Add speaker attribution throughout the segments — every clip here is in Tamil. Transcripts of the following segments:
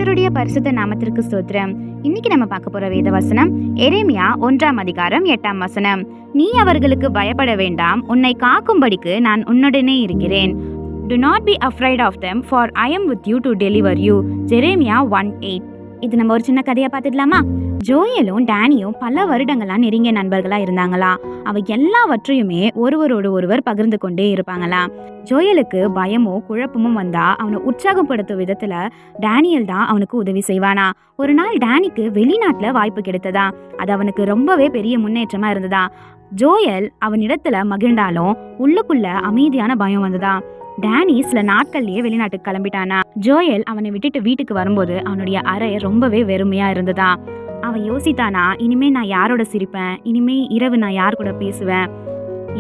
Speaker 1: கர்த்தருடைய பரிசுத்த நாமத்திற்கு ஸ்தோத்திரம். இன்னைக்கு நம்ம பார்க்க போற வேத வசனம் எரேமியா 1ஆம் அதிகாரம் 8ஆம் வசனம். நீ அவர்களுக்கு பயப்பட வேண்டாம், உன்னை காக்கும்படிக்கு நான் உன்னுடனே இருக்கிறேன். Do not be afraid of them, for I am with you to deliver you. Jeremiah 1:8. இது நம்ம ஒரு சின்ன கதையா பார்த்துடலாமா? ஜோயலும் டேனியும் பல வருடங்களா நெருங்கிய நண்பர்களா இருந்தாங்களா. அவ எல்லாவற்றையுமே ஒருவரோடு ஒருவர் பகிர்ந்து கொண்டே இருப்பாங்களா. ஜோயலுக்கு பயமோ குழப்பமும் வந்தா அவனை உற்சாகப்படுத்தும் விதத்துல டேனியல் தான் அவனுக்கு உதவி செய்வானா. ஒரு நாள் டேனிக்கு வெளிநாட்டுல வாய்ப்பு கிடைத்ததா. அது அவனுக்கு ரொம்பவே பெரிய முன்னேற்றமா இருந்ததா. ஜோயல் அவனிடத்துல மகிழ்ந்தாலும் உள்ளுக்குள்ள அமைதியான பயம் வந்ததா. டேனி சில நாட்கள்லயே வெளிநாட்டுக்கு கிளம்பிட்டானா. ஜோயல் அவனை விட்டுட்டு வீட்டுக்கு வரும்போது அவனுடைய அறை ரொம்பவே வெறுமையா இருந்ததா. அவன் யோசித்தானா, இனிமே நான் யாரோட சிரிப்பேன், இனிமே இரவு நான் யார் கூட பேசுவேன்,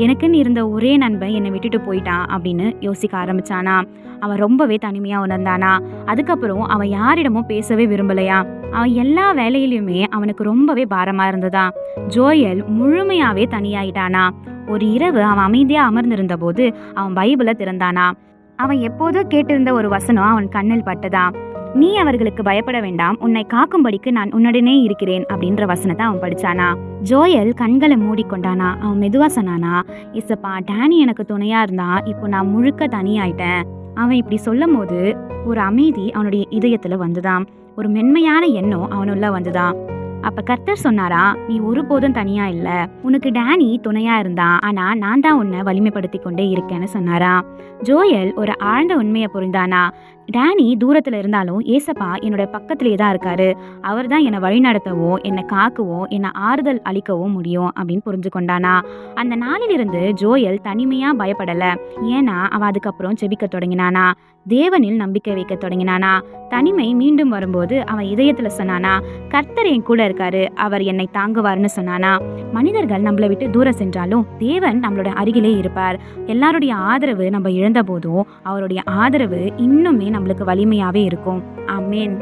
Speaker 1: எனக்குன்னு இருந்த ஒரே நண்பன் என்னை விட்டுட்டு போயிட்டான் அப்படின்னு யோசிக்க ஆரம்பிச்சானா. அவன் ரொம்பவே தனிமையா உணர்ந்தானா. அதுக்கப்புறம் அவன் யாரிடமும் பேசவே விரும்பலையா. அவன் எல்லா வேலையிலுமே அவனுக்கு ரொம்பவே பாரமா இருந்ததா. ஜோயல் முழுமையாவே தனியாயிட்டானா. ஒரு இரவு அவன் அமைதியா அமர்ந்திருந்த போது அவன் பைபிளை திறந்தானா. அவன் எப்போதும் கேட்டிருந்த ஒரு வசனம் அவன் கண்ணில் பட்டதா. நீ அவர்களுக்கு பயப்பட வேண்டாம், உன்னை காக்கும்படிக்கு நான் உன்னுடனே இருக்கிறேன் அப்படின்ற வசனத்தை அவன் படிச்சானா. ஜோயல் கண்களை மூடிக்கொண்டானா. அவன் மெதுவா சொன்னானா, இசப்பா, டேனி எனக்கு துணையா இருந்தா, இப்போ நான் முழுக்க தனியாயிட்டேன். அவன் இப்படி சொல்லும் போது ஒரு அமைதி அவனுடைய இதயத்துல வந்துதான். ஒரு மென்மையான எண்ணம் அவனுள்ள வந்துதான். அப்ப கர்த்தர் சொன்னாரா, நீ ஒருபோதும் தனியா இல்ல, உனக்கு டேனி துணையா இருந்தா, ஆனா நான் தான் உன்னை வலிமைப்படுத்தி கொண்டே இருக்கேன்னு சொன்னாரா. ஜோயல் ஒரு ஆழ்ந்த உண்மையை புரிந்தானா. டேனி தூரத்துல இருந்தாலும் ஏசப்பா என்னோட பக்கத்திலே தான் இருக்காரு. அவர் தான் என்னை வழிநடத்தவும் என்னை காக்கவும் என்னை ஆறுதல் அளிக்கவும் முடியும் அப்படின்னு புரிஞ்சு கொண்டானா. அந்த நாளிலிருந்து ஜோயல் தனிமையா பயப்படல. ஏன்னா அவன் அதுக்கப்புறம் ஜெபிக்க தொடங்கினானா. தேவனில் நம்பிக்கை வைக்க தொடங்கினானா. தனிமை மீண்டும் வரும்போது அவன் இதயத்துல சொன்னானா, கர்த்தர் என் கூட இருக்காரு, அவர் என்னை தாங்குவார்னு சொன்னானா. மனிதர்கள் நம்மளை விட்டு தூரம் சென்றாலும் தேவன் நம்மளோட அருகிலே இருப்பார். எல்லாருடைய ஆதரவு நம்ம இழந்த போதும் அவருடைய ஆதரவு இன்னுமே நம்மளுக்கு வலிமையாவே இருக்கும். ஆமென்.